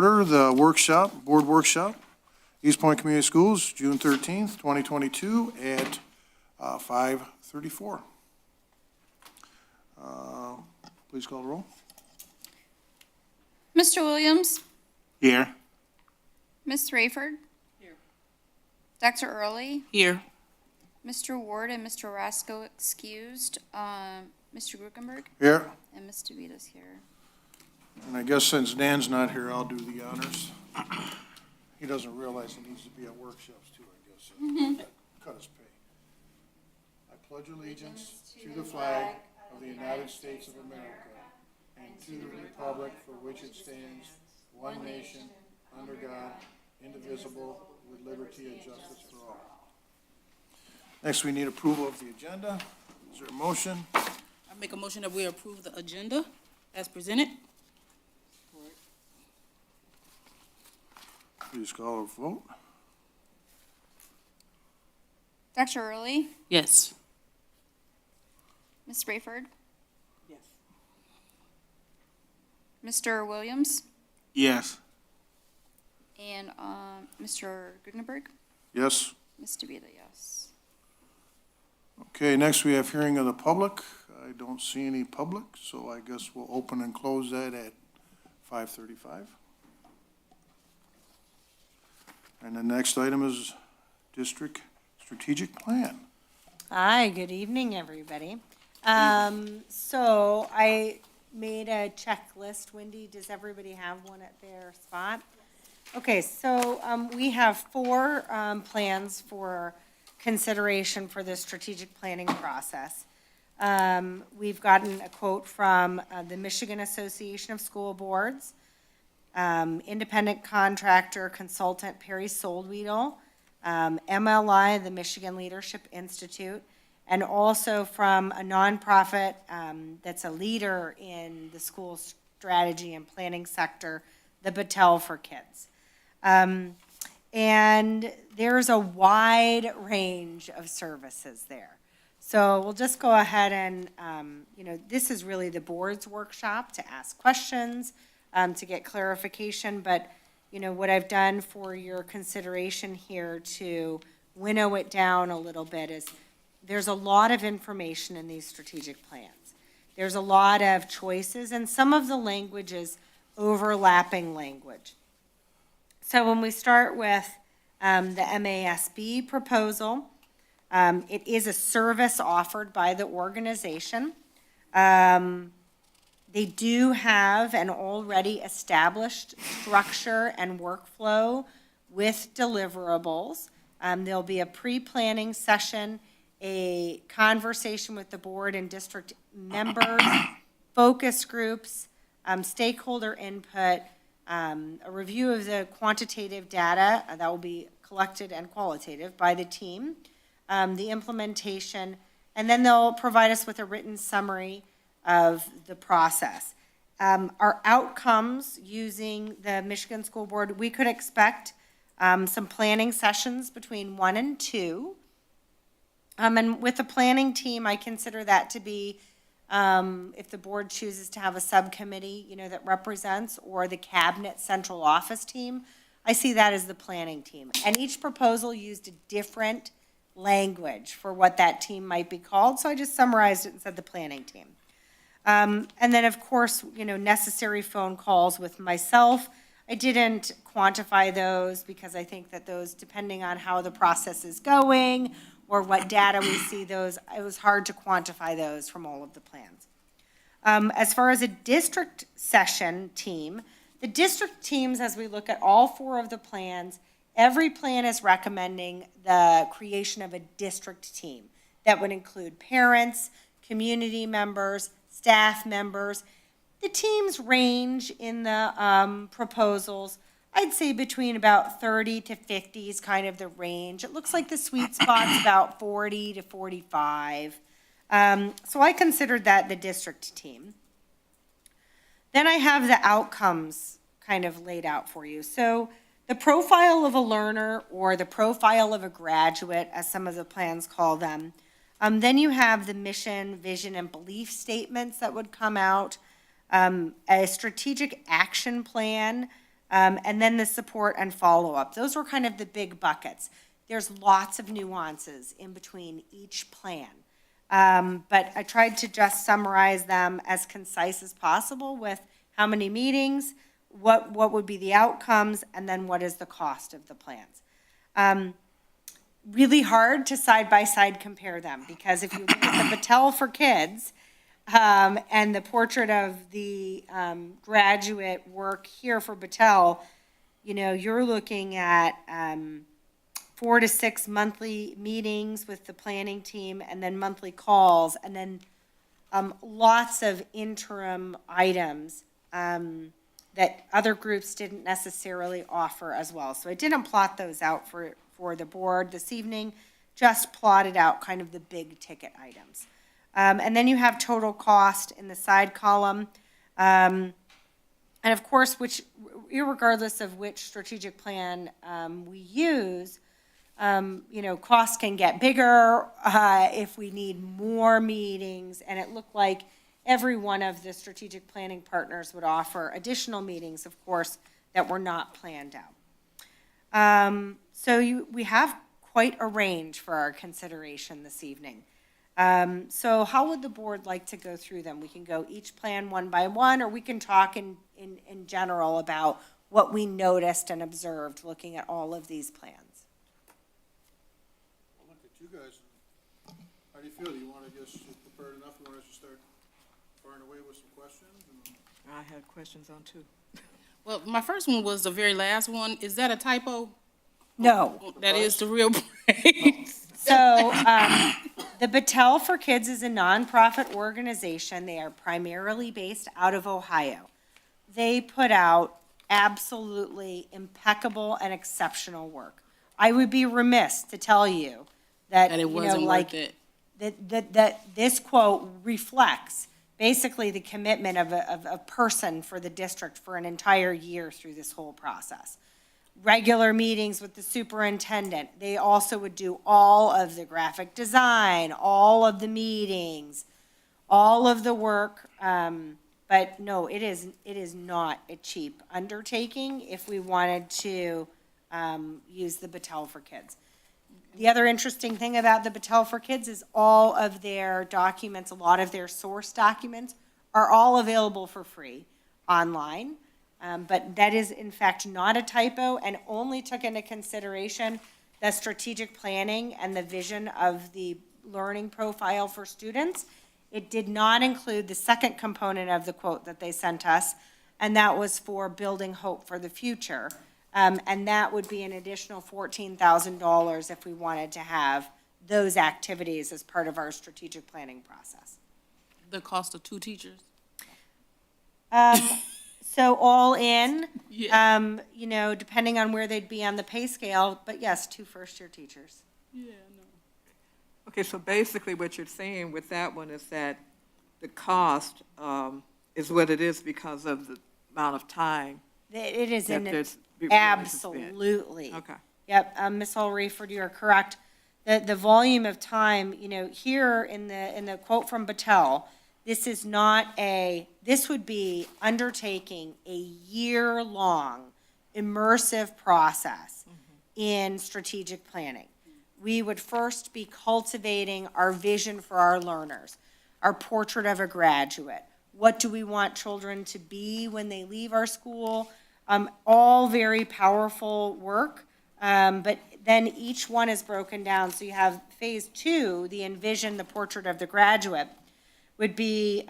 order the board workshop, Eastpointe Community Schools, June 13th, 2022 at 5:34. Please call the roll. Mr. Williams? Here. Ms. Rayford? Here. Dr. Early? Here. Mr. Ward and Mr. Roscoe excused. Mr. Grukenberg? Here. And Ms. DeVita's here. And I guess since Dan's not here, I'll do the honors. He doesn't realize he needs to be at workshops too, I guess. Cut his pay. I pledge allegiance to the flag of the United States of America and to the republic for which it stands, one nation, under God, indivisible, with liberty and justice for all. Next, we need approval of the agenda. Is there a motion? I make a motion that we approve the agenda as presented. Please call a vote. Dr. Early? Yes. Ms. Rayford? Yes. Mr. Williams? Yes. And Mr. Grukenberg? Yes. Ms. DeVita, yes. Okay, next we have hearing of the public. I don't see any public, so I guess we'll open and close that at 5:35. And the next item is district strategic plan. Hi, good evening, everybody. So I made a checklist. Wendy, does everybody have one at their spot? Okay, so we have four plans for consideration for the strategic planning process. We've gotten a quote from the Michigan Association of School Boards, independent contractor consultant Perry Soldweedle, MLI, the Michigan Leadership Institute, and also from a nonprofit that's a leader in the school strategy and planning sector, the Battelle for Kids. And there's a wide range of services there. So we'll just go ahead and, this is really the board's workshop to ask questions, to get clarification, but, what I've done for your consideration here to winnow it down a little bit is there's a lot of information in these strategic plans. There's a lot of choices, and some of the language is overlapping language. So when we start with the MASB proposal, it is a service offered by the organization. They do have an already established structure and workflow with deliverables. There'll be a pre-planning session, a conversation with the board and district members, focus groups, stakeholder input, a review of the quantitative data that will be collected and qualitative by the team, the implementation, and then they'll provide us with a written summary of the process. Our outcomes using the Michigan School Board, we could expect some planning sessions between 1 and 2. And with the planning team, I consider that to be, if the board chooses to have a subcommittee, that represents, or the cabinet central office team, I see that as the planning team. And each proposal used a different language for what that team might be called, so I just summarized it and said the planning team. And then, of course, necessary phone calls with myself. I didn't quantify those because I think that those, depending on how the process is going or what data we see, it was hard to quantify those from all of the plans. As far as a district session team, the district teams, as we look at all four of the plans, every plan is recommending the creation of a district team that would include parents, community members, staff members. The teams range in the proposals, I'd say between about 30 to 50 is kind of the range. It looks like the sweet spot's about 40 to 45. So I considered that the district team. Then I have the outcomes kind of laid out for you. So the profile of a learner, or the profile of a graduate, as some of the plans call them. Then you have the mission, vision, and belief statements that would come out. A strategic action plan And then the support and follow-up. Those were kind of the big buckets. There's lots of nuances in between each plan. But I tried to just summarize them as concise as possible with how many meetings, what would be the outcomes, and then what is the cost of the plans. Really hard to side-by-side compare them, because if you look at the Battelle for Kids and the portrait of the graduate work here for Battelle, you know, you're looking at 4 to 6 monthly meetings with the planning team, and then monthly calls, and then lots of interim items that other groups didn't necessarily offer as well. So I didn't plot those out for the board this evening, just plotted out kind of the big ticket items. And then you have total cost in the side column. And of course, irregardless of which strategic plan we use, you know, costs can get bigger if we need more meetings, and it looked like every one of the strategic planning partners would offer additional meetings, of course, that were not planned out. So we have quite a range for our consideration this evening. So how would the board like to go through them? We can go each plan one by one, or we can talk in general about what we noticed and observed looking at all of these plans. Well, look at you guys. How do you feel? Do you want to just prepare enough? You want us to start firing away with some questions? I had questions on too. Well, my first one was the very last one. Is that a typo? No. That is the real price. So the Battelle for Kids is a nonprofit organization. They are primarily based out of Ohio. They put out absolutely impeccable and exceptional work. I would be remiss to tell you that, That it you wasn't know, worth like, it. that this quote reflects basically the commitment of a person for the district for an entire year through this whole process. Regular meetings with the superintendent. They also would do all of the graphic design, all of the meetings, all of the work. But no, it is not a cheap undertaking if we wanted to use the Battelle for Kids. The other interesting thing about the Battelle for Kids is all of their documents, a lot of their source documents, are all available for free online. But that is in fact not a typo, and only took into consideration the strategic planning and the vision of the learning profile for students. It did not include the second component of the quote that they sent us, and that was for building hope for the future. And that would be an additional $14,000 if we wanted to have those activities as part of our strategic planning process. The cost of 2 teachers? So all in, Yeah. you know, depending on where they'd be on the pay scale, but yes, 2 first-year teachers. Yeah, no. Okay, so basically what you're saying with that one is that the cost is what it is because of the amount of time It is that in there's. absolutely. Okay. Yep, Ms. Ulrayford, you are correct. The volume of time, you know, here in the quote from Battelle, this would be undertaking a year-long immersive process in strategic planning. We would first be cultivating our vision for our learners, our portrait of a graduate. What do we want children to be when they leave our school? All very powerful work, but then each one is broken down. So you have phase 2, the envision, the portrait of the graduate, would be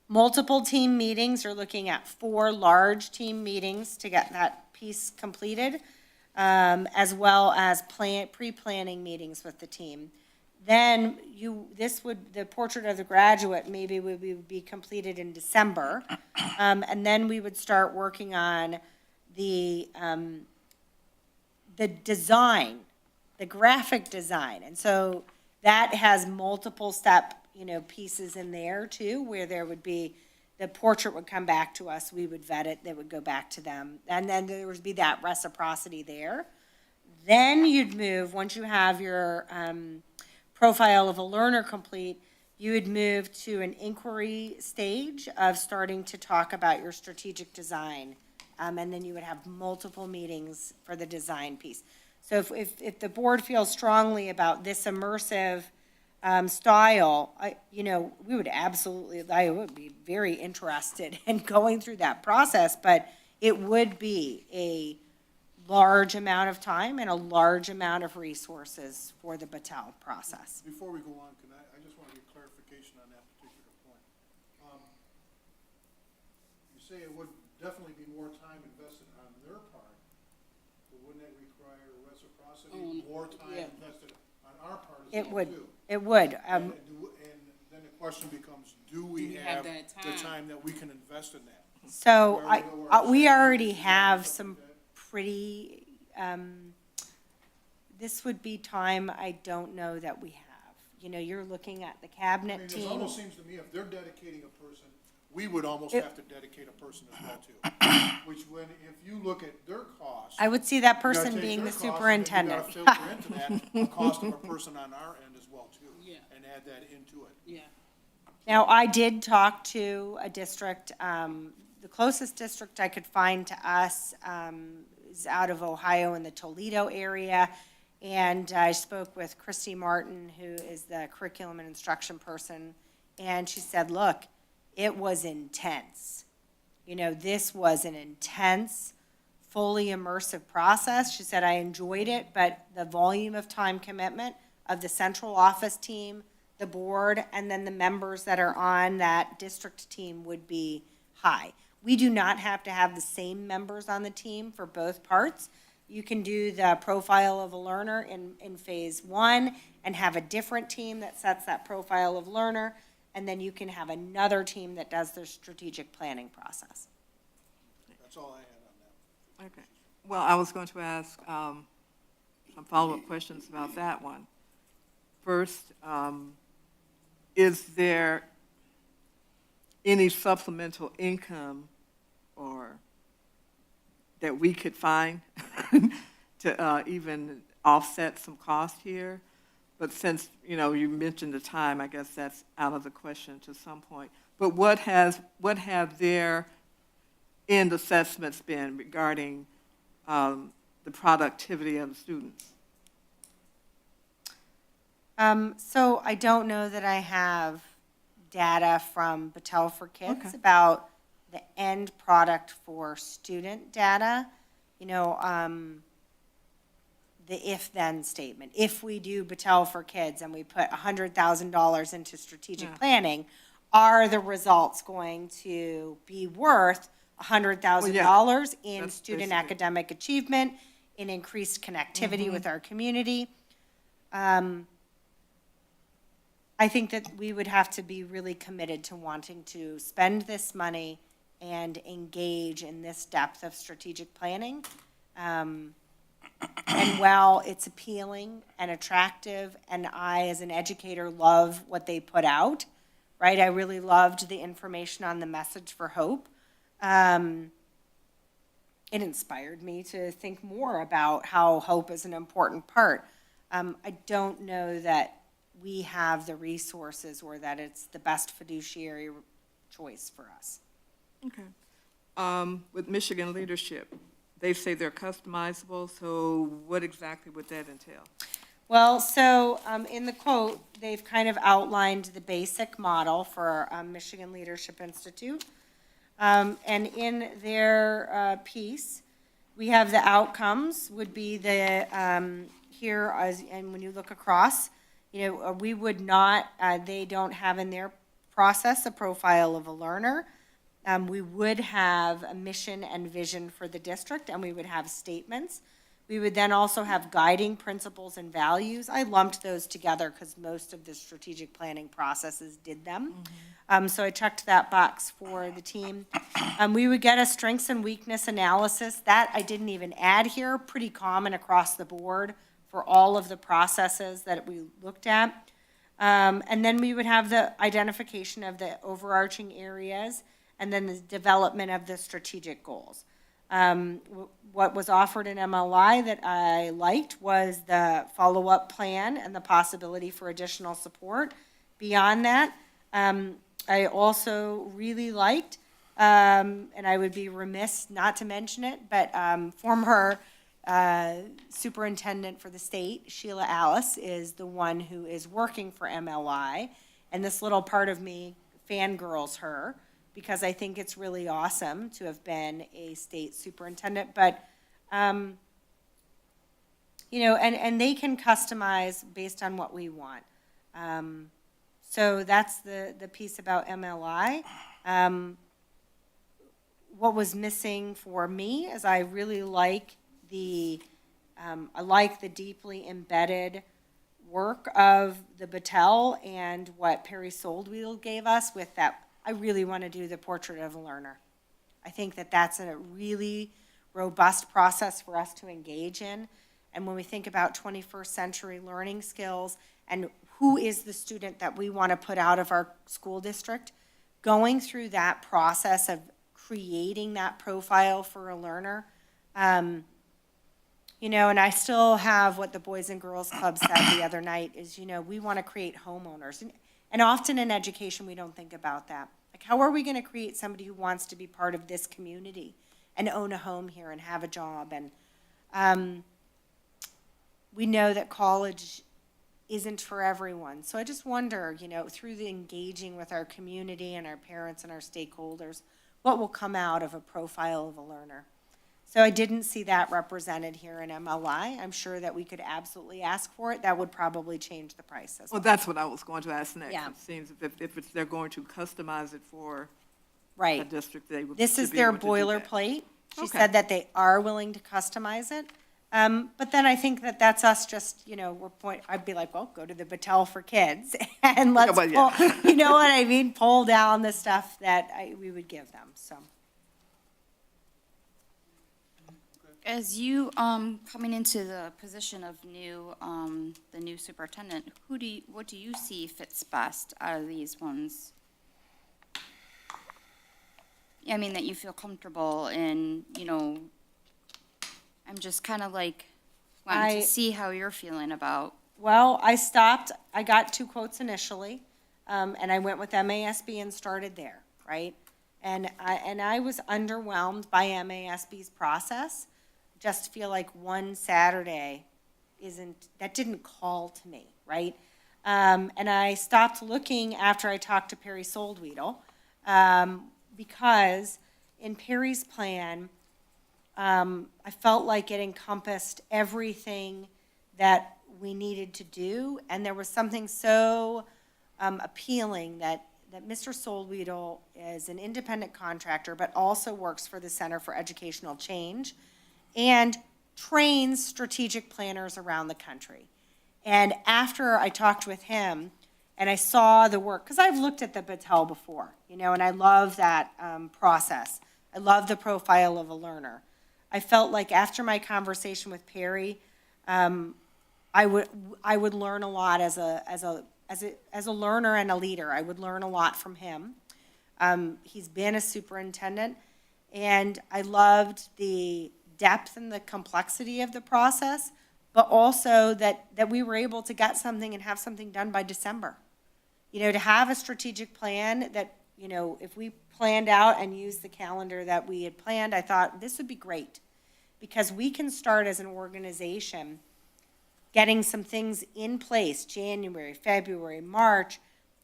multiple team meetings. You're looking at 4 large team meetings to get that piece completed, as well as pre-planning meetings with the team. Then the portrait of the graduate maybe would be completed in December. And then we would start working on the design, the graphic design. And so that has multiple step, you know, pieces in there too, where there would be, the portrait would come back to us, we would vet it, they would go back to them. And then there would be that reciprocity there. Then you'd move, once you have your profile of a learner complete, you would move to an inquiry stage of starting to talk about your strategic design and then you would have multiple meetings for the design piece. So if the board feels strongly about this immersive style, we would absolutely, I would be very interested in going through that process, but it would be a large amount of time and a large amount of resources for the Battelle process. Before we go on, I just want to get clarification on that particular point. You say it would definitely be more time invested on their part, but wouldn't that require reciprocity, more time yeah. invested on our part as It well, would, too? it would. And then the question becomes, do we have that the time? time that we can invest in that? So We already know where our we staff already is, have stuff some like that. pretty, this would be time I don't know that we have. You're looking at the I cabinet mean, it team. almost seems to me if they're dedicating a person, we would almost It- have to dedicate a person as well too. Which if you look at their costs. I would see that you gotta person take being their the costs, and then superintendent. you gotta filter into that the cost of a person on our end as well too. Yeah. And add that into it. Yeah. Now, I did talk to a district, the closest district I could find to us is out of Ohio in the Toledo area. And I spoke with Christy Martin, who is the curriculum and instruction person, and she said, look, it was intense. This was an intense, fully immersive process. She said, I enjoyed it, but the volume of time commitment of the central office team, the board, and then the members that are on that district team would be high. We do not have to have the same members on the team for both parts. You can do the profile of a learner in phase one and have a different team that sets that profile of learner, and then you can have another team that does their strategic planning process. That's all I had on that. Okay. Well, I was going to ask some follow-up questions about that one. First, is there any supplemental income or that we could find to even offset some cost here? But since, you mentioned the time, I guess that's out of the question to some point. But what have their end assessments been regarding the productivity of the students? So I don't know that I have data from Battelle for Kids Okay. about the end product for student data. The if-then statement. If we do Battelle for Kids and we put $100,000 into strategic Yeah. planning, are the results going to be worth $100,000 in That's student basically- academic achievement, in increased connectivity with our community? I think that we would have to be really committed to wanting to spend this money and engage in this depth of strategic planning. And while it's appealing and attractive, and I, as an educator, love what they put out, right? I really loved the information on the message for hope. It inspired me to think more about how hope is an important part. I don't know that we have the resources or that it's the best fiduciary choice for us. Okay. With Michigan Leadership, they say they're customizable, so what exactly would that entail? Well, so in the quote, they've kind of outlined the basic model for Michigan Leadership Institute. And in their piece, we have the outcomes would be the, here, and when you look across, we would not, they don't have in their process a profile of a learner. We would have a mission and vision for the district, and we would have statements. We would then also have guiding principles and values. I lumped those together because most of the strategic planning processes did them. So I checked that box for the team. We would get a strengths and weakness analysis. That I didn't even add here, pretty common across the board for all of the processes that we looked at. And then we would have the identification of the overarching areas and then the development of the strategic goals. What was offered in MLI that I liked was the follow-up plan and the possibility for additional support. Beyond that, I also really liked and I would be remiss not to mention it, but former superintendent for the state, Sheila Alice, is the one who is working for MLI, and this little part of me fangirls her, because I think it's really awesome to have been a state superintendent, but, you know, and they can customize based on what we want. So that's the piece about MLI. What was missing for me is I really like I like the deeply embedded work of the Battelle and what Perry Soldwedel gave us with that. I really want to do the portrait of a learner. I think that that's a really robust process for us to engage in. And when we think about 21st century learning skills and who is the student that we want to put out of our school district, going through that process of creating that profile for a learner, you know, and I still have what the Boys and Girls Club said the other night is, you know, we want to create homeowners. And often in education, we don't think about that. Like, how are we going to create somebody who wants to be part of this community and own a home here and have a job? And we know that college isn't for everyone. So I just wonder, you know, through the engaging with our community and our parents and our stakeholders, what will come out of a profile of a learner? So I didn't see that represented here in MLI. I'm sure that we could absolutely ask for it. That would probably change the price as well. Well, that's what I was going to ask next. Yeah. It seems if they're going to customize it for a Right. district, they would. This should is be their able to do that. boilerplate. She Okay. said that they are willing to customize it. But then I think that that's us just, you know, I'd be like, well, go to the Battelle for kids and let's well, yeah. pull, you know what I mean? Pull down the stuff that we would give them, so. As you, coming into the position of the new superintendent, what do you see fits best out of these ones? I mean, that you feel comfortable in, you know, I'm just kind of like wanting I- to see how you're feeling about. Well, I got 2 quotes initially, and I went with MASB and started there, right? And I was underwhelmed by MASB's process. Just feel like one Saturday that didn't call to me, right? And I stopped looking after I talked to Perry Soldwedel, because in Perry's plan, I felt like it encompassed everything that we needed to do, and there was something so appealing that Mr. Soldwedel is an independent contractor, but also works for the Center for Educational Change and trains strategic planners around the country. And after I talked with him and I saw the work, because I've looked at the Battelle before, you know, and I love that process. I love the profile of a learner. I felt like after my conversation with Perry, I would learn a lot as a learner and a leader. I would learn a lot from him. He's been a superintendent, and I loved the depth and the complexity of the process, but also that we were able to get something and have something done by December. You know, to have a strategic plan that, you know, if we planned out and used the calendar that we had planned, I thought this would be great, because we can start as an organization getting some things in place, January, February, March,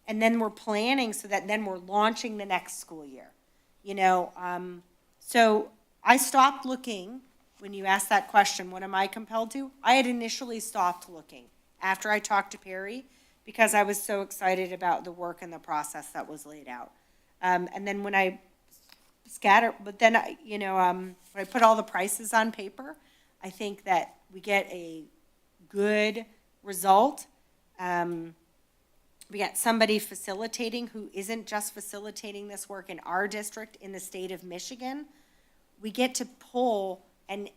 and then we're planning so that then we're launching the next school year, you know. So I stopped looking when you asked that question, what am I compelled to? I had initially stopped looking after I talked to Perry, because I was so excited about the work and the process that was laid out. And then when I when I put all the prices on paper, I think that we get a good result. We got somebody facilitating who isn't just facilitating this work in our district, in the state of Michigan. We get to pull and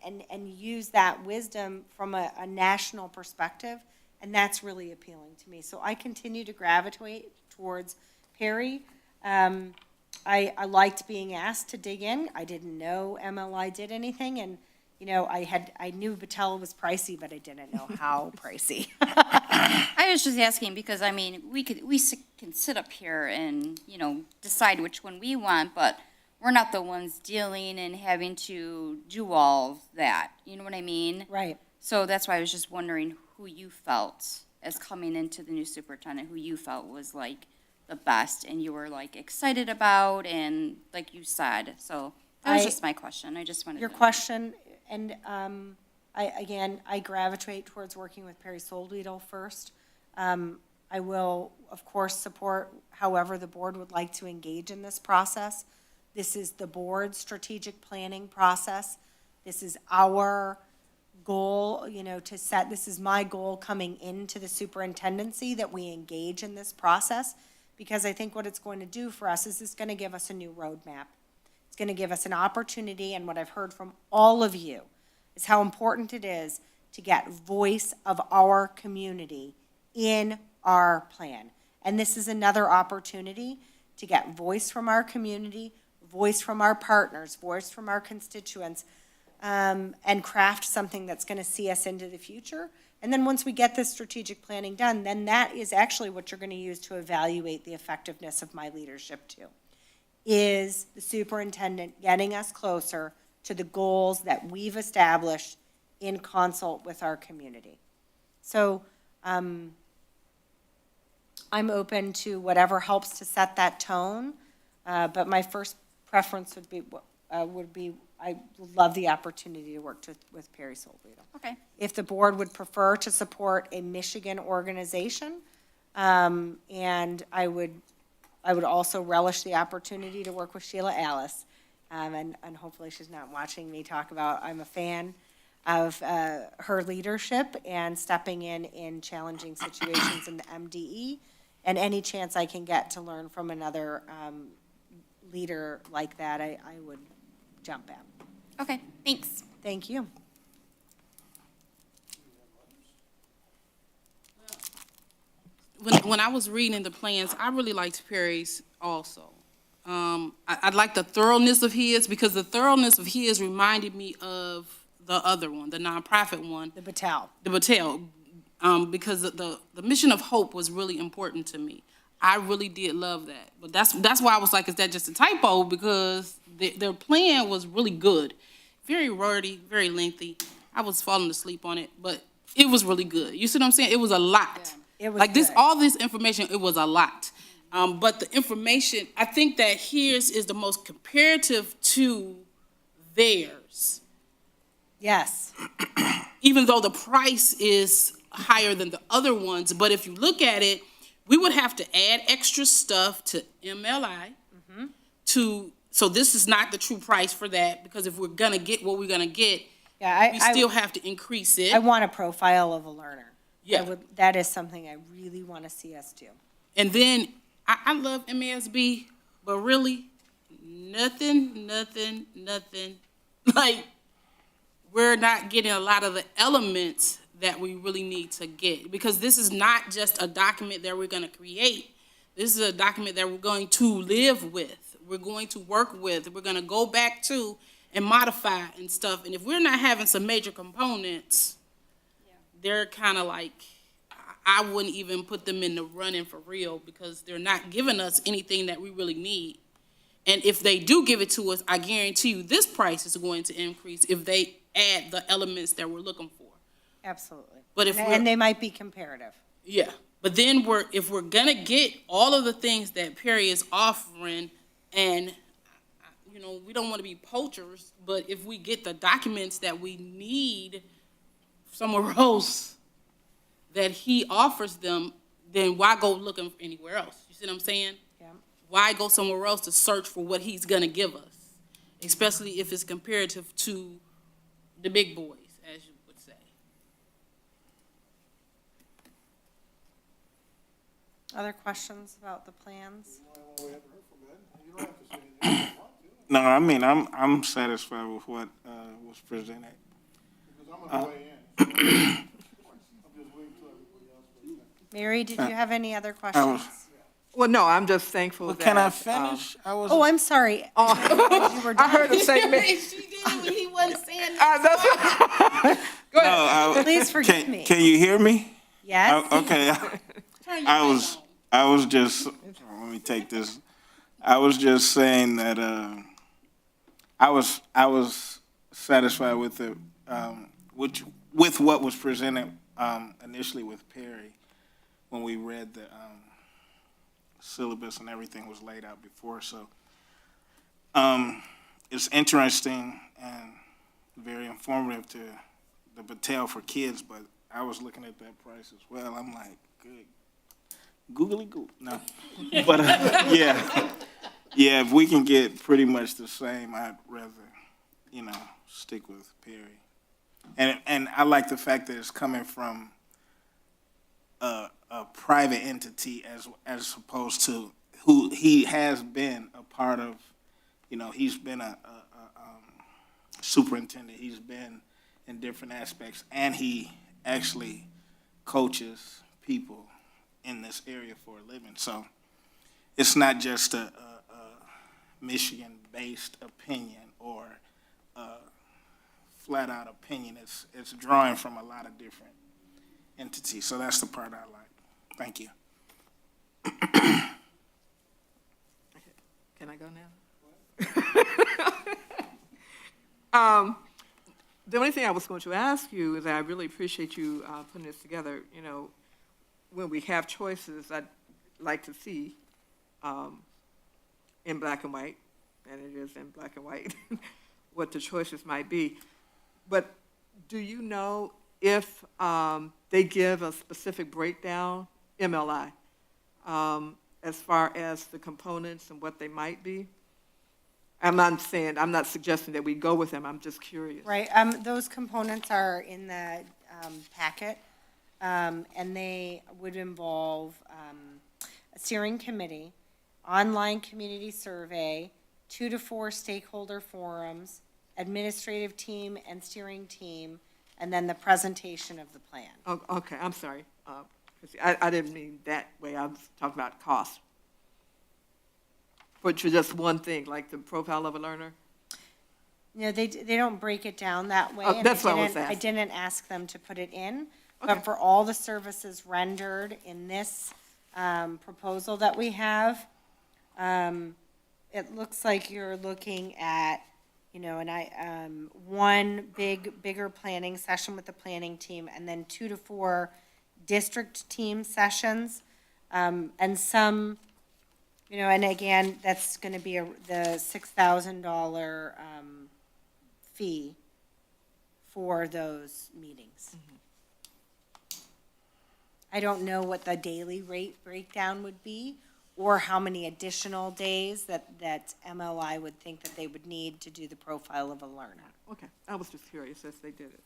use that wisdom from a national perspective, and that's really appealing to me. So I continue to gravitate towards Perry. I liked being asked to dig in. I didn't know MLI did anything, and you know, I knew Battelle was pricey, but I didn't know how pricey. I was just asking because, I mean, we can sit up here and, you know, decide which one we want, but we're not the ones dealing and having to do all that. You know what I mean? Right. So that's why I was just wondering who you felt as coming into the new superintendent, who you felt was like the best and you were like excited about and like you said. So that was I- just my question. I just wanted Your to. question, and I gravitate towards working with Perry Soldweedle first. I will, of course, support however the board would like to engage in this process. This is the board's strategic planning process. This is our goal, to set, this is my goal coming into the superintendency, that we engage in this process, because I think what it's going to do for us is it's going to give us a new roadmap. It's going to give us an opportunity, and what I've heard from all of you is how important it is to get voice of our community in our plan. And this is another opportunity to get voice from our community, voice from our partners, voice from our constituents, and craft something that's going to see us into the future. And then once we get this strategic planning done, then that is actually what you're going to use to evaluate the effectiveness of my leadership too. Is the superintendent getting us closer to the goals that we've established in consult with our community? So I'm open to whatever helps to set that tone, but my first preference would be I would love the opportunity to work with Perry Soldweedle. Okay. If the board would prefer to support a Michigan organization, and I would also relish the opportunity to work with Sheila Alice, and hopefully she's not watching me talk about, I'm a fan of her leadership and stepping in challenging situations in the MDE, and any chance I can get to learn from another leader like that, I would jump at. Okay, thanks. Thank you. When I was reading the plans, I really liked Perry's also. I like the thoroughness of his, because the thoroughness of his reminded me of the other one, the nonprofit one. The Battelle. The Battelle, because the mission of hope was really important to me. I really did love that. But that's why I was like, is that just a typo? Because their plan was really good. Very wordy, very lengthy. I was falling asleep on it, but it was really good. You see what I'm saying? It was a lot. It was like this, good. all this information, it was a lot. But the information, I think that his is the most comparative to theirs. Yes. Even though the price is higher than the other ones. But if you look at it, we would have to add extra stuff to MLI so this is not the true price for that, because if we're gonna get what we're gonna get, Yeah, we still have to increase it. I want a profile of a learner. Yeah. That is something I really want to see us do. And then I love MASB, but really nothing. Like, we're not getting a lot of the elements that we really need to get, because this is not just a document that we're going to create. This is a document that we're going to live with. We're going to work with. We're going to go back to and modify and stuff. And if we're not having some major components, they're kind of like, I wouldn't even put them in the running for real, because they're not giving us anything that we really need. And if they do give it to us, I guarantee you this price is going to increase if they add the elements that we're looking for. Absolutely. But if And they might be comparative. Yeah, but then if we're gonna get all of the things that Perry is offering, and we don't want to be poachers, but if we get the documents that we need somewhere else that he offers them, then why go looking anywhere else? You see what I'm saying? Yeah. Why go somewhere else to search for what he's gonna give us, especially if it's comparative to the big boys, as you would say. Other questions about the plans? No, I mean, I'm satisfied with what was presented. Because I'm gonna weigh in. I'm just waiting till everybody else weighs in. Mary, did you have any other questions? Well, no, I'm just thankful Well, that. can I finish? Oh, I'm sorry. You were I done. heard him say, She did it when he wasn't saying Go ahead. No, Please forgive me. Can you hear me? Yes? Okay. turn your I mic was on. I was just, let me take this. I was just saying that I was satisfied with the, with what was presented, initially with Perry, when we read the, syllabus and everything was laid out before, so. It's interesting and very informative to the Battelle for kids, but I was looking at that price as well. I'm like, good, googly goo, no. But, yeah, if we can get pretty much the same, I'd rather, stick with Perry. And I like the fact that it's coming from a private entity as opposed to who he has been a part of. He's been a superintendent. He's been in different aspects, and he actually coaches people in this area for a living. So it's not just a Michigan-based opinion or a flat-out opinion. It's drawing from a lot of different entities. So that's the part I like. Thank you. Can I go now? The only thing I was going to ask you is that I really appreciate you putting this together. When we have choices, I'd like to see in black and white, and it is in black and white, what the choices might be. But do you know if they give a specific breakdown, MLI, as far as the components and what they might be? I'm not suggesting that we go with them, I'm just curious. Right, those components are in the packet, and they would involve a steering committee, online community survey, 2 to 4 stakeholder forums, administrative team and steering team, and then the presentation of the plan. Oh, okay, I'm sorry. 'Cause I didn't mean that way, I was talking about cost. For just one thing, like the profile of a learner? They don't break it down that way. Oh, and that's what I was I asking. didn't ask them to put it in, Okay. but for all the services rendered in this proposal that we have, it looks like you're looking at, one bigger planning session with the planning team, and then 2 to 4 district team sessions, and some, and again, that's going to be the $6,000 fee for those meetings. I don't know what the daily rate breakdown would be, or how many additional days that MLI would think that they would need to do the profile of a learner. Okay, I was just curious as they did it.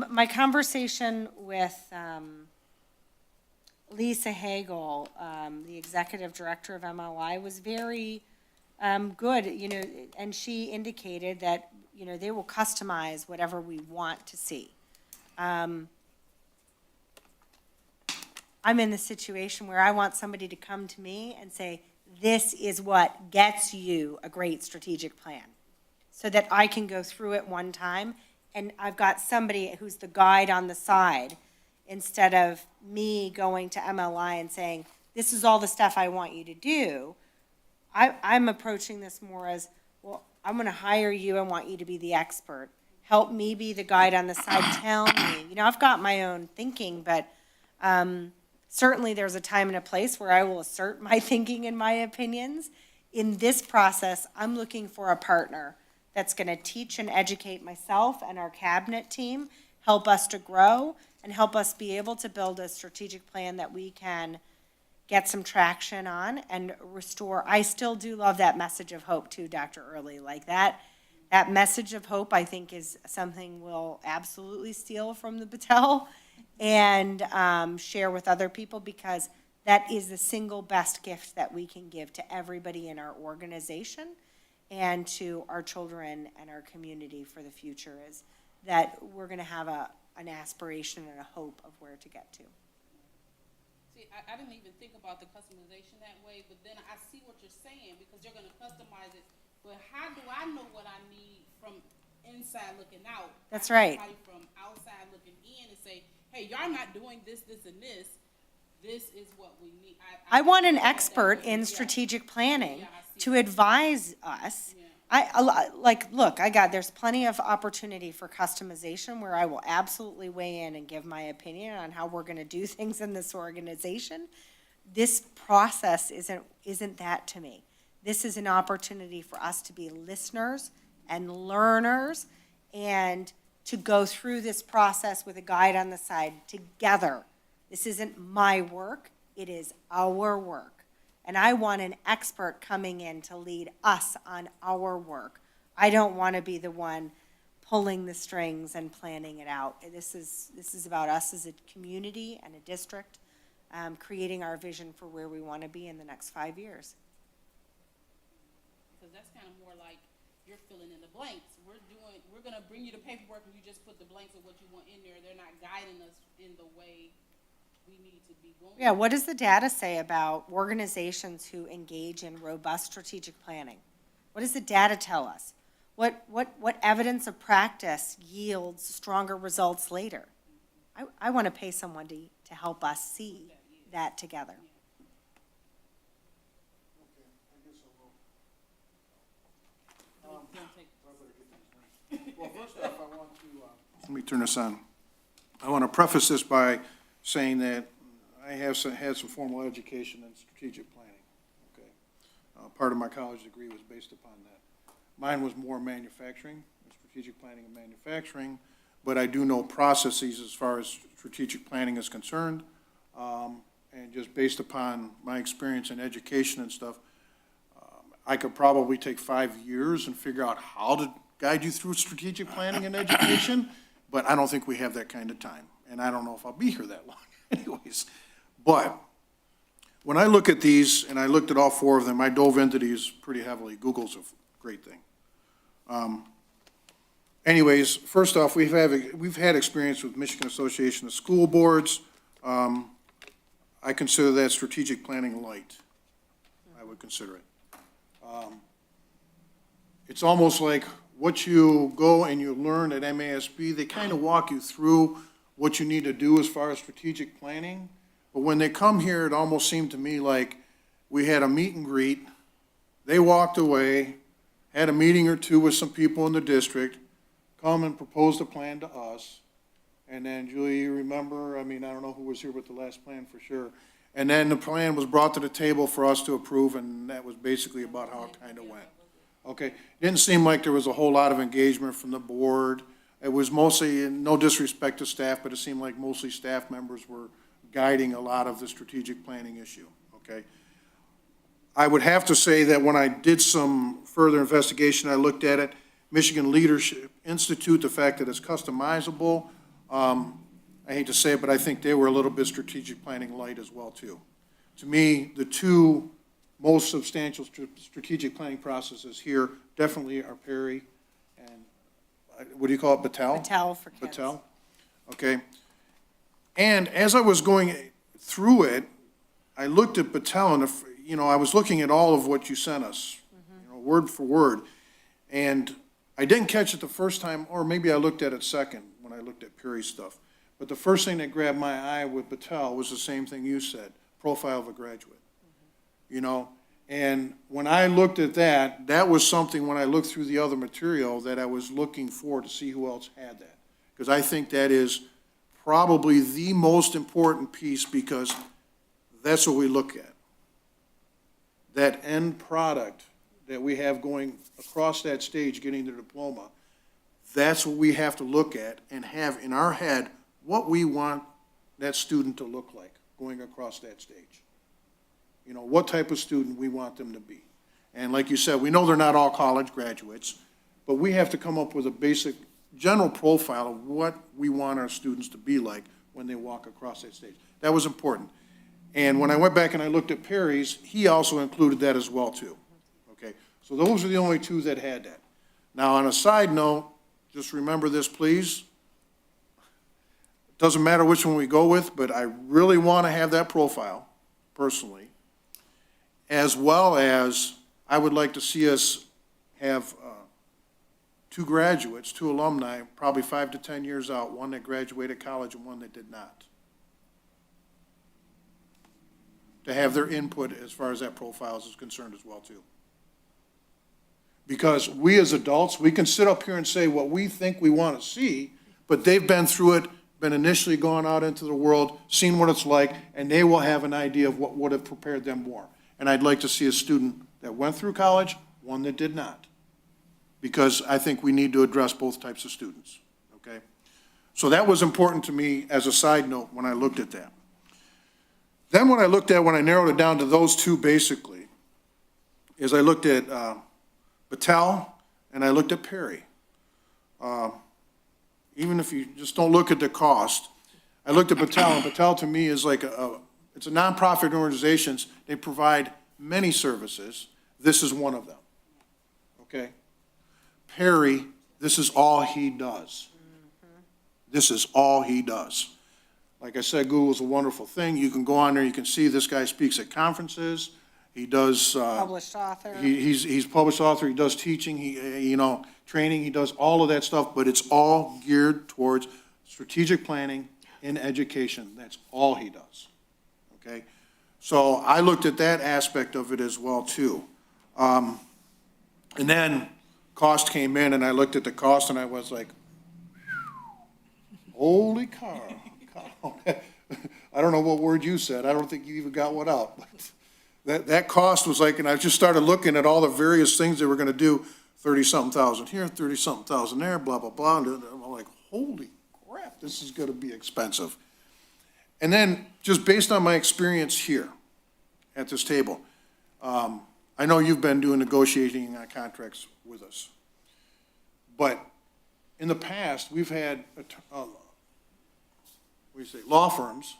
My conversation with Lisa Hagel, the executive director of MLI, was very good, and she indicated that, they will customize whatever we want to see. I'm in the situation where I want somebody to come to me and say, this is what gets you a great strategic plan, so that I can go through it one time, and I've got somebody who's the guide on the side, instead of me going to MLI and saying, this is all the stuff I want you to do. I'm approaching this more as, well, I'm going to hire you. I want you to be the expert. Help me be the guide on the side. Tell me. I've got my own thinking, but certainly there's a time and a place where I will assert my thinking and my opinions. In this process, I'm looking for a partner that's going to teach and educate myself and our cabinet team, help us to grow, and help us be able to build a strategic plan that we can get some traction on and restore. I still do love that message of hope too, Dr. Early. Like that message of hope, I think, is something we'll absolutely steal from the Battelle and share with other people, because that is the single best gift that we can give to everybody in our organization and to our children and our community for the future, is that we're going to have an aspiration and a hope of where to get to. See, I didn't even think about the customization that way, but then I see what you're saying, because you're gonna customize it. But how do I know what I need from inside looking out? That's right. Somebody from outside looking in and say, hey, y'all not doing this, this, and this. This is what we need. I want an think that expert would- in yeah. strategic planning Yeah, I see to that. advise us. Yeah. Look, there's plenty of opportunity for customization where I will absolutely weigh in and give my opinion on how we're gonna do things in this organization. This process isn't that to me. This is an opportunity for us to be listeners and learners and to go through this process with a guide on the side together. This isn't my work, it is our work. And I want an expert coming in to lead us on our work. I don't want to be the one pulling the strings and planning it out. This is about us as a community and a district, creating our vision for where we want to be in the next 5 years. Because that's kind of more like you're filling in the blanks. We're gonna bring you the paperwork and you just put the blanks of what you want in there. They're not guiding us in the way we need to be going. Yeah, what does the data say about organizations who engage in robust strategic planning? What does the data tell us? What evidence of practice yields stronger results later? I want to pay someone to help us see that together. Well, first off, I want to, let me turn this on. I want to preface this by saying that I have had some formal education in strategic planning, okay? Part of my college degree was based upon that. Mine was more manufacturing, strategic planning and manufacturing, but I do know processes as far as strategic planning is concerned. And just based upon my experience in education and stuff, I could probably take 5 years and figure out how to guide you through strategic planning and education, but I don't think we have that kind of time. And I don't know if I'll be here that long anyways. But when I look at these, and I looked at all 4 of them, I dove into these pretty heavily. Google's a great thing. Anyways, first off, we've had experience with Michigan Association of School Boards. I consider that strategic planning light. I would consider it. It's almost like what you go and you learn at MASB, they kind of walk you through what you need to do as far as strategic planning. But when they come here, it almost seemed to me like we had a meet and greet. They walked away, had a meeting or two with some people in the district, come and proposed a plan to us. And then, Julie, you remember, I don't know who was here with the last plan for sure. And then the plan was brought to the table for us to approve, and that was basically about how it kind of went. Okay, didn't seem like there was a whole lot of engagement from the board. It was mostly, no disrespect to staff, but it seemed like mostly staff members were guiding a lot of the strategic planning issue, okay? I would have to say that when I did some further investigation, I looked at it, Michigan Leadership Institute, the fact that it's customizable, I hate to say it, but I think they were a little bit strategic planning light as well, too. To me, the 2 most substantial strategic planning processes here definitely are Perry and, what do you call it, Battelle? Battelle for kids. Battelle, okay. And as I was going through it, I looked at Battelle and, I was looking at all of what you sent us, word for word. And I didn't catch it the first time, or maybe I looked at it second when I looked at Perry's stuff. But the first thing that grabbed my eye with Battelle was the same thing you said, profile of a graduate. And when I looked at that, that was something when I looked through the other material that I was looking for to see who else had that. Because I think that is probably the most important piece because that's what we look at. That end product that we have going across that stage, getting the diploma, that's what we have to look at and have in our head what we want that student to look like going across that stage. What type of student we want them to be. And like you said, we know they're not all college graduates, but we have to come up with a basic general profile of what we want our students to be like when they walk across that stage. That was important. And when I went back and I looked at Perry's, he also included that as well too. Okay, so those are the only 2 that had that. Now on a side note, just remember this please. It doesn't matter which one we go with, but I really want to have that profile personally, as well as I would like to see us have 2 graduates, 2 alumni, probably 5 to 10 years out, one that graduated college and one that did not, to have their input as far as that profile is concerned as well too. Because we as adults, we can sit up here and say what we think we want to see, but they've been through it, been initially gone out into the world, seen what it's like, and they will have an idea of what would have prepared them more. And I'd like to see a student that went through college, one that did not. Because I think we need to address both types of students, okay? So that was important to me as a side note when I looked at that. Then when I narrowed it down to those two basically, is I looked at Battelle and I looked at Perry. Even if you just don't look at the cost, I looked at Battelle, and Battelle to me is like it's a nonprofit organization. They provide many services. This is one of them, okay? Perry, this is all he does. This is all he does. Like I said, Google's a wonderful thing. You can go on there, you can see this guy speaks at conferences. He does. Published author. He's published author, he does teaching, training, he does all of that stuff, but it's all geared towards strategic planning in education. That's all he does, okay? So I looked at that aspect of it as well, too. And then cost came in, and I looked at the cost, and I was like, holy cow. I don't know what word you said. I don't think you even got one out. That cost was like, and I just started looking at all the various things they were gonna do, 30-something thousand here, 30-something thousand there, blah, blah, blah. And I'm like, holy crap, this is gonna be expensive. And then, just based on my experience here at this table, I know you've been doing negotiating on contracts with us. But in the past, we've had, law firms.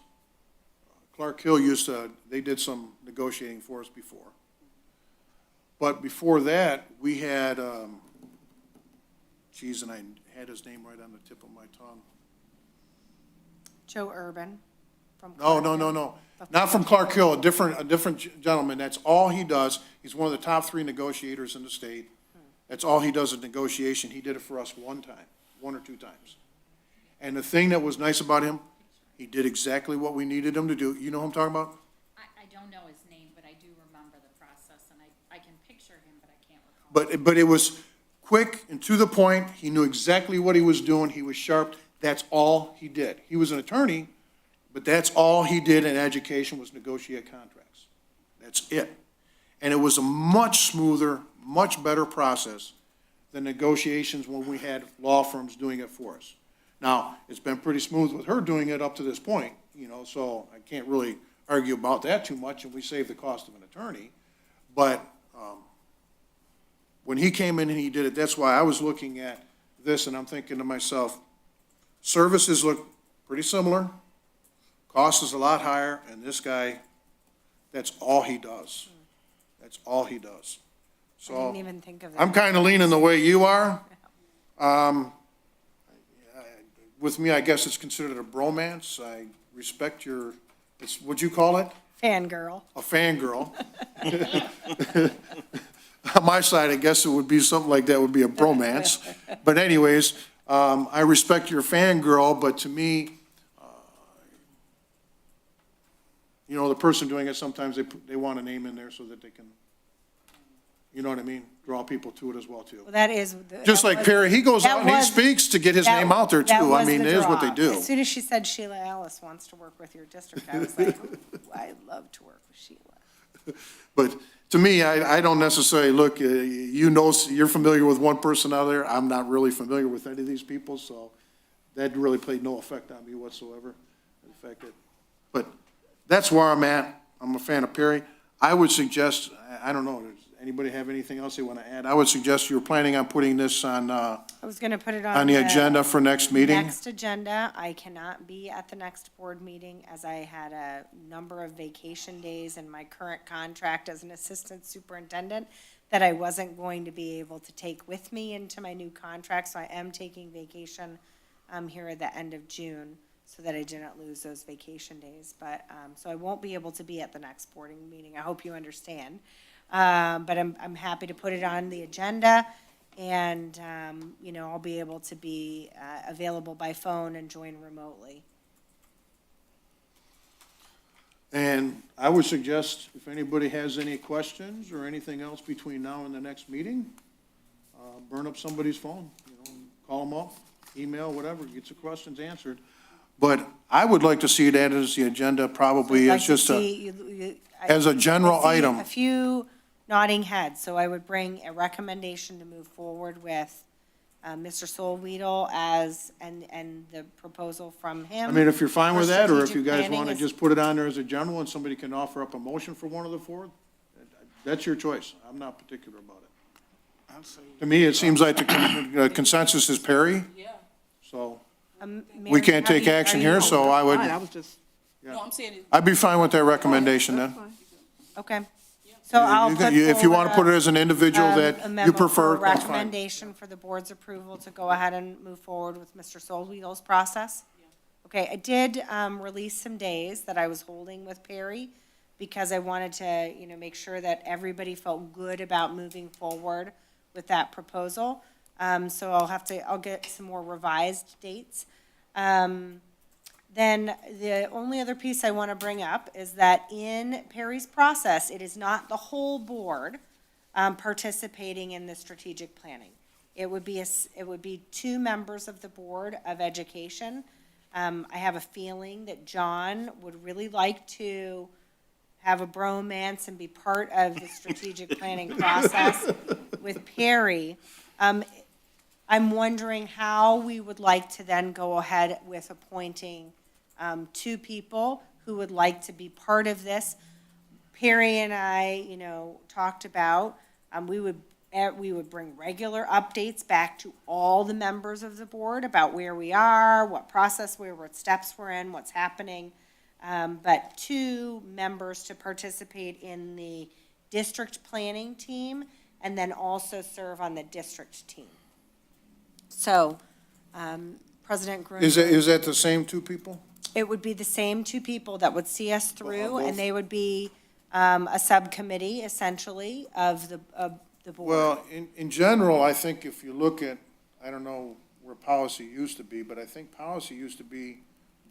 Clark Hill they did some negotiating for us before. But before that, we had, and I had his name right on the tip of my tongue. Joe Urban from. No. Not from Clark Hill, a different gentleman. That's all he does. He's one of the top 3 negotiators in the state. That's all he does is negotiation. He did it for us one or two times. And the thing that was nice about him, he did exactly what we needed him to do. You know who I'm talking about? I don't know his name, but I do remember the process, and I can picture him, but I can't recall. But it was quick and to the point. He knew exactly what he was doing. He was sharp. That's all he did. He was an attorney, but that's all he did in education was negotiate contracts. That's it. And it was a much smoother, much better process than negotiations when we had law firms doing it for us. Now, it's been pretty smooth with her doing it up to this point, so I can't really argue about that too much, and we save the cost of an attorney. But when he came in and he did it, that's why I was looking at this, and I'm thinking to myself, services look pretty similar, cost is a lot higher, and this guy, that's all he does. That's all he does. I didn't So even think of that. I'm kind of leaning the way you are. With me, I guess it's considered a bromance. I respect what'd you call it? Fangirl. A fangirl. On my side, I guess it would be something like that would be a bromance. But anyways, I respect your fangirl, but to me, the person doing it, sometimes they want a name in there so that they can, you know what I mean, draw people to it as well, too. Well, that is. Just like Perry, he goes that out and he was- speaks to get his that- name out there, that too. I was mean, the it is what they draw. do. As soon as she said Sheila Alice wants to work with your district, I was like, ooh, I'd love to work with Sheila. But to me, I don't necessarily look, you're familiar with one person out there. I'm not really familiar with any of these people, so that really played no effect on me whatsoever. In fact, but that's where I'm at. I'm a fan of Perry. I would suggest, I don't know, does anybody have anything else they want to add? I would suggest you're planning on putting this on I was going to put it on the agenda for next meeting. Next agenda. I cannot be at the next board meeting as I had a number of vacation days in my current contract as an assistant superintendent that I wasn't going to be able to take with me into my new contract. So I am taking vacation here at the end of June so that I didn't lose those vacation days. But, so I won't be able to be at the next boarding meeting. I hope you understand. But I'm happy to put it on the agenda. And, I'll be able to be available by phone and join remotely. And I would suggest if anybody has any questions or anything else between now and the next meeting, burn up somebody's phone, call them up, email, whatever, get your questions answered. But I would like to see it added as the agenda, probably Like as to just a, see- as a general I see item. a few nodding heads, so I would bring a recommendation to move forward with Mr. Solweedle and the proposal from him. I mean, if you're fine for with that, or if strategic you guys planning want to is- just put it on there as a general and somebody can offer up a motion for one of the four, that's your choice. I'm not particular about it. I'd say To me, it seems like the consensus is Perry, Yeah. so Mayor, we can't how do take you- action are you- here, so I would, Fine, I was just, No, I'm saying it. I'd be fine with that recommendation that's then. fine. Okay, so I'll You put can- If you want to forward put it as an individual a that you memo for prefer, that's fine. recommendation for the board's approval to go ahead and move forward with Mr. Solweedle's process. Okay, I did release some days that I was holding with Perry because I wanted to, make sure that everybody felt good about moving forward with that proposal. So I'll get some more revised dates. Then the only other piece I want to bring up is that in Perry's process, it is not the whole board participating in the strategic planning. It would be 2 members of the Board of Education. I have a feeling that John would really like to have a bromance and be part of the strategic planning process with Perry. I'm wondering how we would like to then go ahead with appointing 2 people who would like to be part of this. Perry and I, talked about, we would bring regular updates back to all the members of the board about where we are, what process we're, what steps we're in, what's happening. But 2 members to participate in the district planning team and then also serve on the district team. So, President Gruner. Is that the same 2 people? It would be the same 2 people that would see us through, both? and they would be a subcommittee, essentially, of the board. Well, in general, I think if you look at, I don't know where policy used to be, but I think policy used to be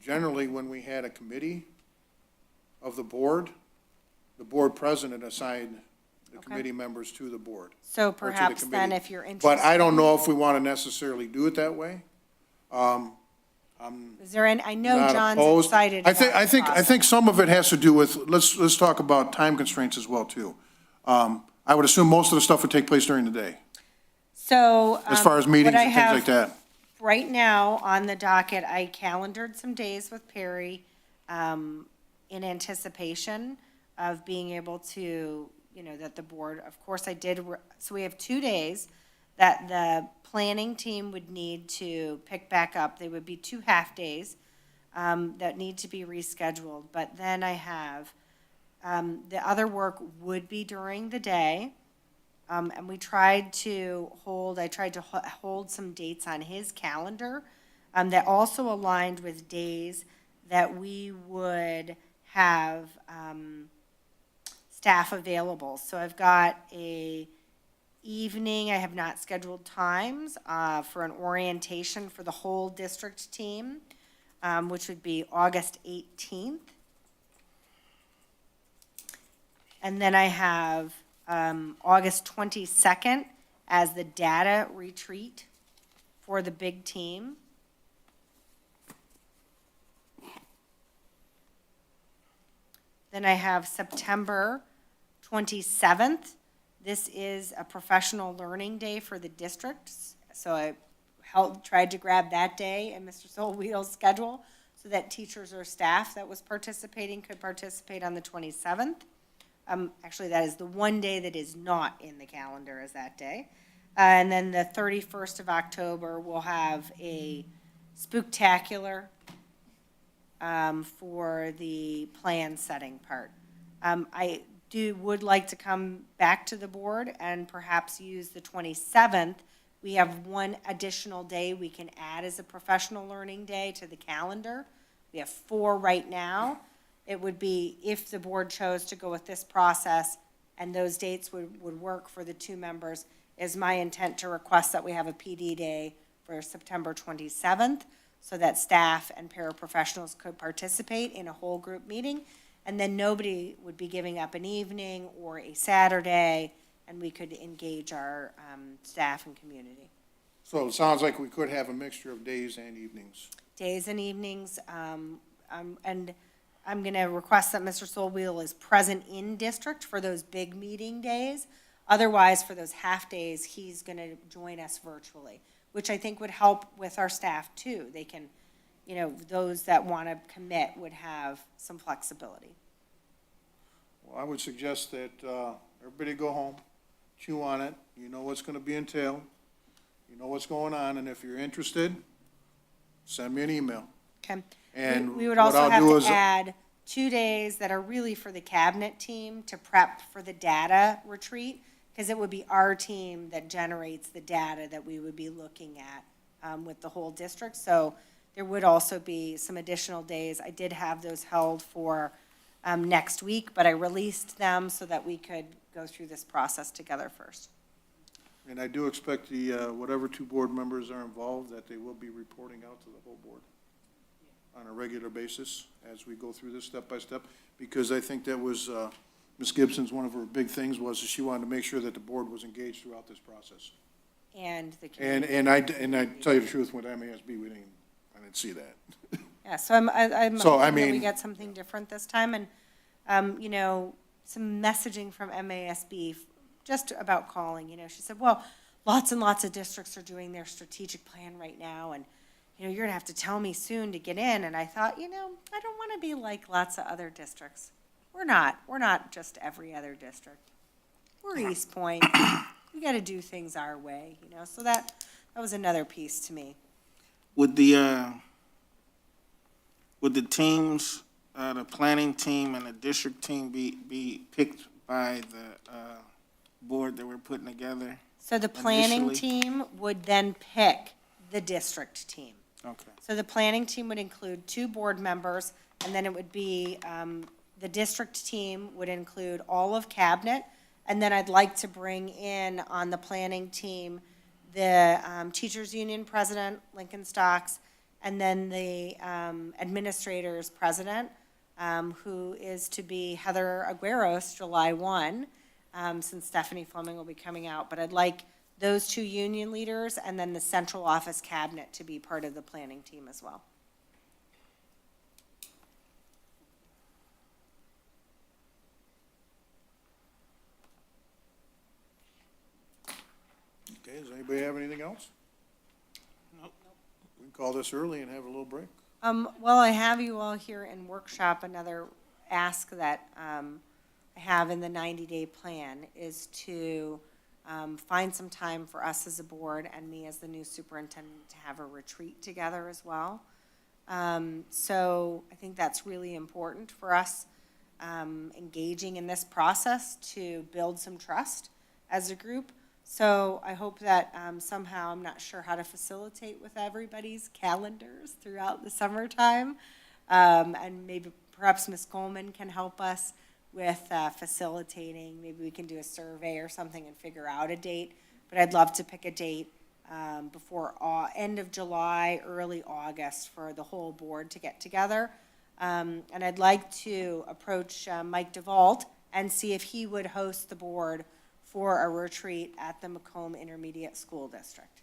generally when we had a committee of the board president assigned the Okay. committee members to the board. So or to the perhaps then, committee. if you're interested. But I don't know if we want to necessarily do it that way. Is there any, I know Not John's opposed. excited I about think, the I think, I process. think some of it has to do with, let's talk about time constraints as well, too. I would assume most of the stuff would take place during the day, So. as far as what meetings I and things like have that. Right now, on the docket, I calendared some days with Perry in anticipation of being able to, that the board, of course, I did, so we have 2 days that the planning team would need to pick back up. They would be 2 half-days that need to be rescheduled. But then I have, the other work would be during the day. And I tried to hold some dates on his calendar that also aligned with days that we would have staff available. So I've got a evening, I have not scheduled times for an orientation for the whole district team, which would be August 18th. And then I have August 22nd as the data retreat for the big team. Then I have September 27th. This is a professional learning day for the districts. So I tried to grab that day in Mr. Solweedle's schedule so that teachers or staff that was participating could participate on the 27th. Actually, that is the one day that is not in the calendar is that day. And then the 31st of October, we'll have a spooktacular for the plan setting part. I would like to come back to the board and perhaps use the 27th. We have one additional day we can add as a professional learning day to the calendar. We have 4 right now. It would be, if the board chose to go with this process and those dates would work for the 2 members, is my intent to request that we have a PD day for September 27th so that staff and paraprofessionals could participate in a whole group meeting. And then nobody would be giving up an evening or a Saturday and we could engage our staff and community. So it sounds like we could have a mixture of days and evenings. Days and evenings, and I'm going to request that Mr. Solwheel is present in district for those big meeting days. Otherwise, for those half days, he's going to join us virtually, which I think would help with our staff too. They can, you know, those that want to commit would have some flexibility. Well, I would suggest that everybody go home, chew on it. You know what's going to be entailed. You know what's going on, and if you're interested, send me an email. Okay. And We would what also I'll have do to is- add 2 days that are really for the cabinet team to prep for the data retreat, because it would be our team that generates the data that we would be looking at with the whole district. So there would also be some additional days. I did have those held for next week, but I released them so that we could go through this process together first. And I do expect the, whatever 2 board members are involved, that they will be reporting out to the whole board on a regular basis as we go through this step by step, because I think that was, Ms. Gibson's, one of her big things was that she wanted to make sure that the board was engaged throughout this process. And the community. And I tell you the truth, with MASB, I didn't see that. Yeah, so I'm So, I hoping that we mean- get something different this time, and, you know, some messaging from MASB just about calling, you know, she said, well, lots and lots of districts are doing their strategic plan right now, and, you know, you're gonna have to tell me soon to get in, and I thought, you know, I don't wanna be like lots of other districts. We're not just every other district. We're Eastpointe, we gotta do things our way, you know, so that was another piece to me. Would the teams, the planning team and the district team be picked by the, board that we're putting together? So the planning Initially? team would then pick the district team. Okay. So the planning team would include 2 board members, and then it would be, the district team would include all of cabinet, and then I'd like to bring in on the planning team the teachers union president, Lincoln Stocks, and then the administrators president, who is to be Heather Agueros, July 1, since Stephanie Fleming will be coming out. But I'd like those 2 union leaders and then the central office cabinet to be part of the planning team as well. Okay, does anybody have anything else? Nope. We can call this early and have a little break. Well, I have you all here in workshop. Another ask that I have in the 90-day plan is to find some time for us as a board and me as the new superintendent to have a retreat together as well. So I think that's really important for us, engaging in this process to build some trust as a group. So I hope that somehow, I'm not sure how to facilitate with everybody's calendars throughout the summertime. And maybe perhaps Ms. Coleman can help us with facilitating. Maybe we can do a survey or something and figure out a date. But I'd love to pick a date before end of July, early August for the whole board to get together. And I'd like to approach Mike DeVault and see if he would host the board for a retreat at the Macomb Intermediate School District.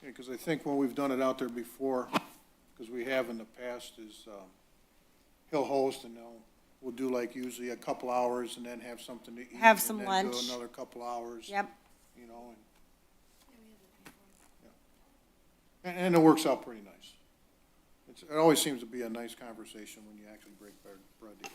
Yeah, because I think when we've done it out there before, because we have in the past, is he'll host and we'll do like usually a couple hours and then have something to eat. Have some and then lunch. do another couple hours. Yep. You know, and it works out pretty nice. It always seems to be a nice conversation when you actually break bread together.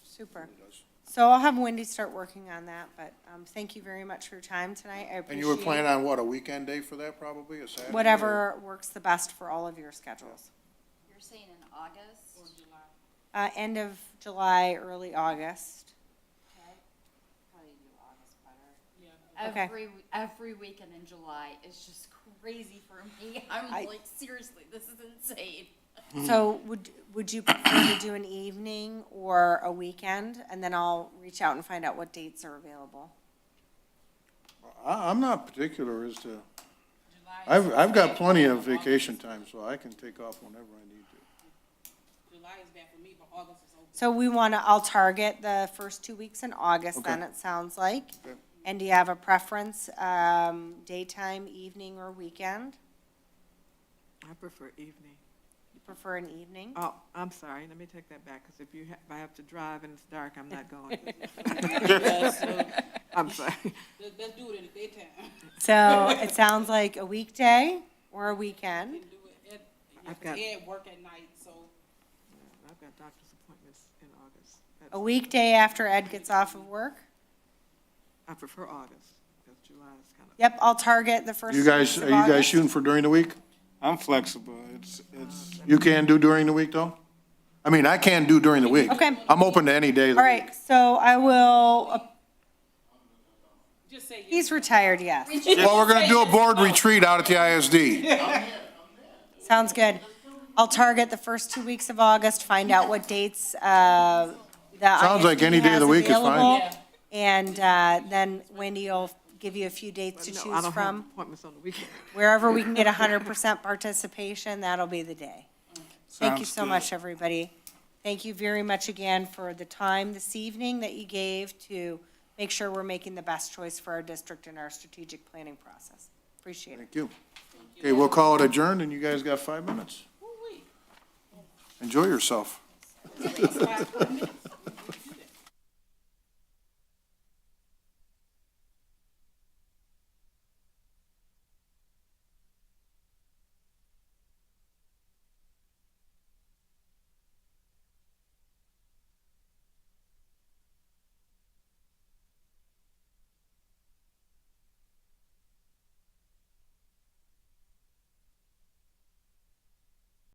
Super. It really does. So I'll have Wendy start working on that, but thank you very much for your time tonight. I And appreciate you would plan on what, a weekend day for that probably, a Saturday? or- whatever works the best for all of your schedules. You're saying in August? Or July. End of July, early August. Probably do August better. Okay. Every weekend in July is just crazy for me. I'm like, seriously, this is insane. So would you prefer to do an evening or a weekend? And then I'll reach out and find out what dates are available. I'm not particular as to, July is I've got okay. plenty of vacation time, so I can take off whenever I need to. July is bad for me, but August is open. So I'll target the first 2 weeks in August, then Okay. it sounds like. Okay. And do you have a preference, daytime, evening, or weekend? I prefer evening. You prefer an evening? Oh, I'm sorry, let me take that back, because if I have to drive and it's dark, I'm not going. I'm sorry. Let's do it in the daytime. So it sounds like a weekday or a weekend. Do it at, I've got- Ed work at night, so. I've got doctor's appointments in August. A weekday after Ed gets off of work? I prefer August, because July is kind of. Yep, I'll target the first You 2 guys, weeks are of you guys August. shooting for during the week? I'm flexible. It's, You can do during the week, though? I mean, I can do during the week. Okay. I'm open to any day of the All week. right, so I will, Just say yes. he's retired, yes. Well, we're gonna do a board retreat out at the ISD. Sounds good. I'll target the first 2 weeks of August, find out what dates, the Sounds like ISD any day of has the week is fine. available. And, then Wendy will give you a few dates to No, I choose don't have from. appointments on the weekend. Wherever we can get 100% participation, that'll be the day. Thank you Sounds so good. much, everybody. Thank you very much again for the time this evening that you gave to make sure we're making the best choice for our district and our strategic planning process. Appreciate it. Thank you. Okay, we'll call it adjourned, and you guys got 5 minutes. Enjoy yourself. It's 5 minutes.